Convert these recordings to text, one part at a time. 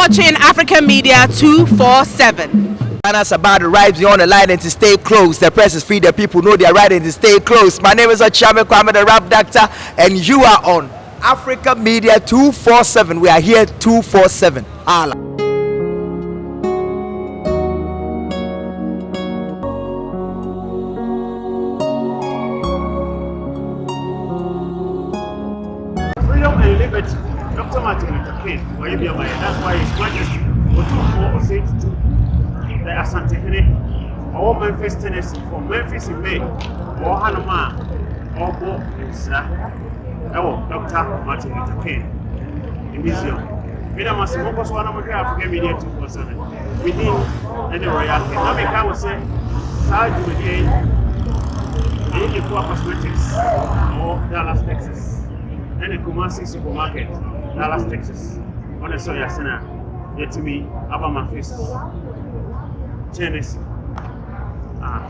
watching African Media 247. Ghana's about to rise beyond the line and to stay close. The press is free, the people know they are right and to stay close. My name is Kwame, the rap doctor, and you are on Africa Media 247. We are here 247. Allah. Freedom and liberty. Dr. Martin Luther King, that's why his majesty Otumfuo Osei Tutu, the Asante Hene, all Memphis, Tennessee, from Memphis in May, or Hanama, or Bo, Dr. Martin Luther King, in museum. We don't must focus on African Media 247 within any royalty. Now, I would say, Sarkodie with the cosmetics or Dallas, Texas. And the Kumasi supermarket, Dallas, Texas. On the soya center, yet to me, about Memphis, Tennessee. Now,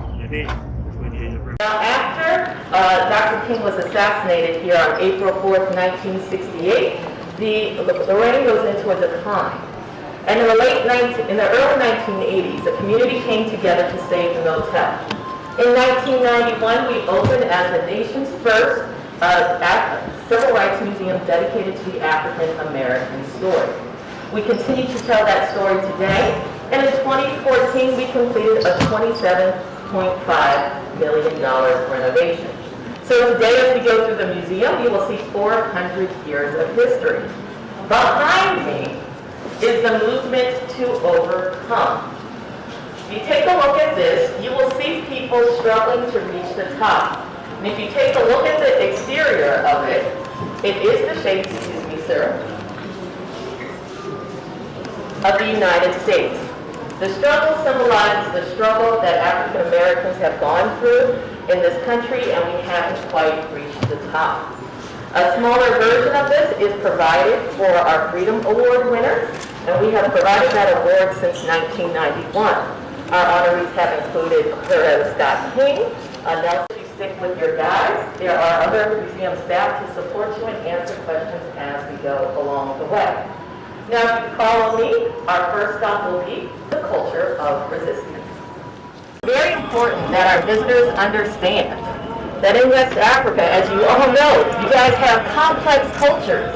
after Dr. King was assassinated here on April 4th, 1968, the reign goes into a decline. And in the early 1980s, the community came together to save the motel. In 1991, we opened as the nation's first civil rights museum dedicated to the African American story. We continue to tell that story today, and in 2014 we completed a $27.5 million renovation. So today as we go through the museum, you will see 400 years of history. Behind me is the movement to overcome. If you take a look at this, you will see people struggling to reach the top. And if you take a look at the exterior of it, it is the shape, excuse me, sir, of the United States. The struggle symbolizes the struggle that African Americans have gone through in this country, and we haven't quite reached the top. A smaller version of this is provided for our Freedom Award winners, and we have provided that award since 1991. Our honorees have included Scott King, Nelson. Stick with your guides. There are other museum staff to support you and answer questions as we go along the way. Now, if you follow me, our first stop will be the culture of resistance. Very important that our visitors understand that in West Africa, as you all know, you guys have complex cultures,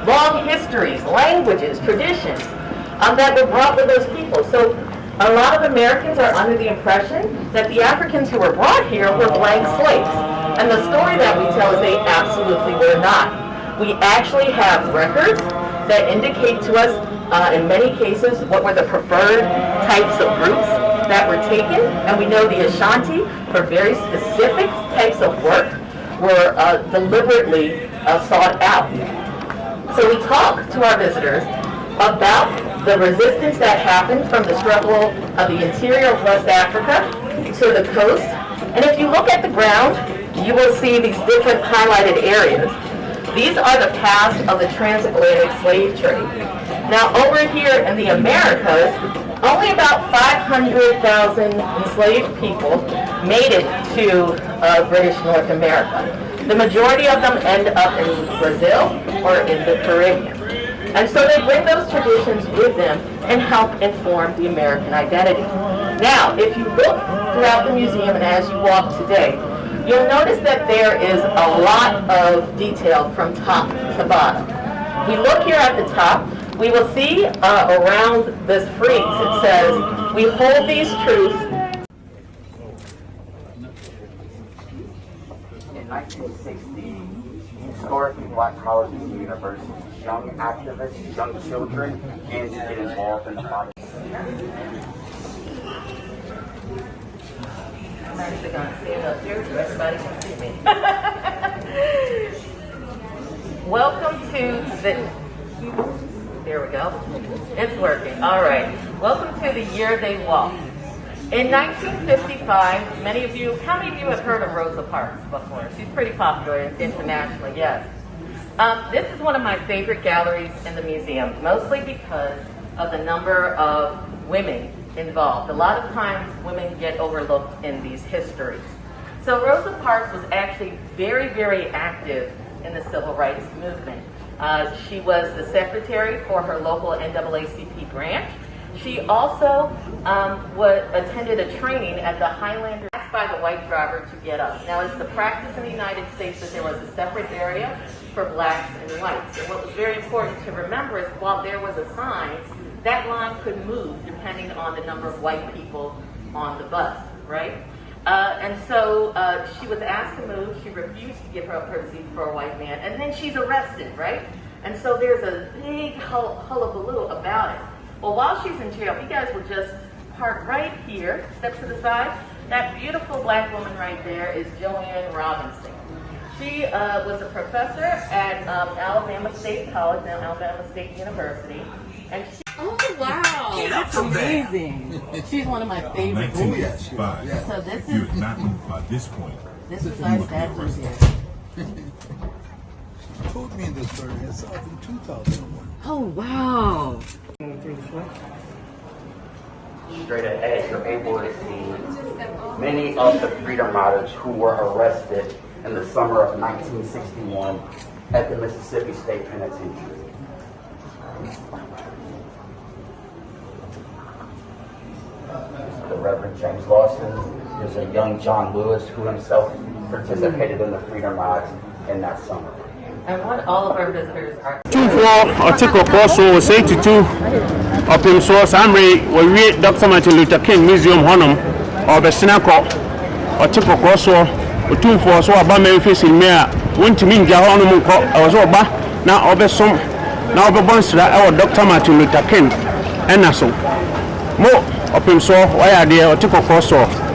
long histories, languages, traditions that were brought with those people. So a lot of Americans are under the impression that the Africans who were brought here were blank slates. And the story that we tell is they absolutely were not. We actually have records that indicate to us, in many cases, what were the preferred types of groups that were taken. And we know the Ashanti, for very specific types of work, were deliberately sought out. So we talk to our visitors about the resistance that happened from the struggle of the interior of West Africa to the coast. And if you look at the ground, you will see these different highlighted areas. These are the past of the transatlantic slave trade. Now over here in the Americas, only about 500,000 enslaved people made it to British North America. The majority of them end up in Brazil or in the Caribbean. And so they bring those traditions with them and help inform the American identity. Now, if you look throughout the museum and as you walk today, you'll notice that there is a lot of detail from top to bottom. We look here at the top, we will see around this frieze, it says, we hold these truths. In 1960, historically black colleges and universities, young activists, young children, and to get involved in the body. I'm actually going to stand up here so everybody can see me. Welcome to the, there we go. It's working. All right. Welcome to the Year They Walked. In 1955, many of you, how many of you have heard of Rosa Parks before? She's pretty popular internationally, yes. This is one of my favorite galleries in the museum, mostly because of the number of women involved. A lot of times women get overlooked in these histories. So Rosa Parks was actually very, very active in the civil rights movement. She was the secretary for her local NAACP branch. She also attended a training at the Highlander by the white driver to get up. Now, it's the practice in the United States that there was a separate area for blacks and whites. And what was very important to remember is while there was a sign, that line could move depending on the number of white people on the bus, right? And so she was asked to move. She refused to give up her seat for a white man. And then she's arrested, right? And so there's a big hullabaloo about it. Well, while she's in jail, if you guys would just park right here, step to the side. That beautiful black woman right there is Joanne Robinson. She was a professor at Alabama State College, now Alabama State University. And she, oh, wow. That's amazing. She's one of my favorite movies. So this is, you not moved by this point. This is our statue here. She told me this story herself in 2001. Oh, wow. Straight ahead, you're able to see many of the freedom riders who were arrested in the summer of 1961 at the Mississippi State Penitentiary. The Reverend James Lawson, there's a young John Lewis who himself participated in the freedom rides in that summer. I want all of our visitors are. Otumfuo Osei Tutu, Otumfuo Osei we Dr. Martin Luther King Museum honum or Besinako Otumfuo Otumfuo so aba Memphis in Mea went to me in honum I was over now obesom now obebonsra our Dr. Martin Luther King and so mo Otumfuo why are there Otumfuo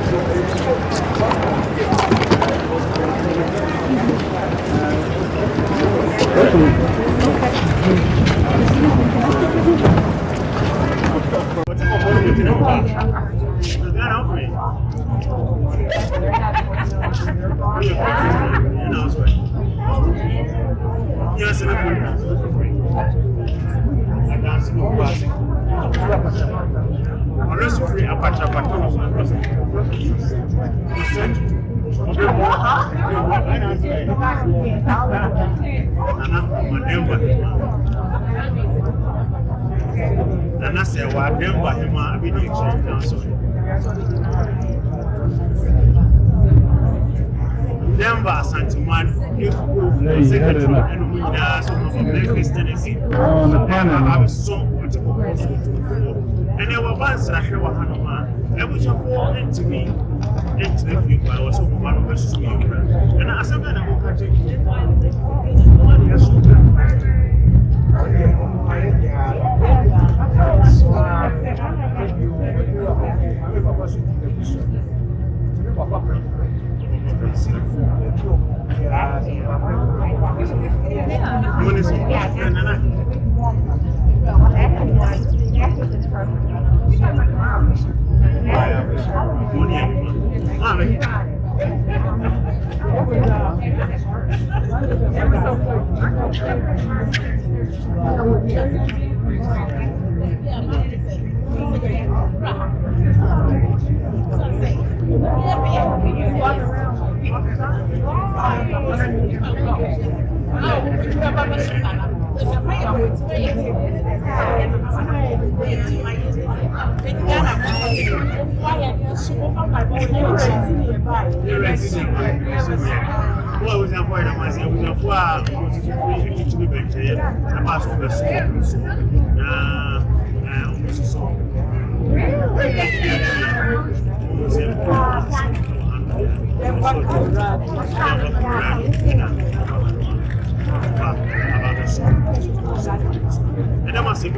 And I said, well, I remember him, I mean, Denver, Santiman, secretary, and we are from Memphis, Tennessee. I was so much and there were once I heard what Hanoma, I was so fall into me, into the field, I was so one of us, and I said, I will catch it. And I must say,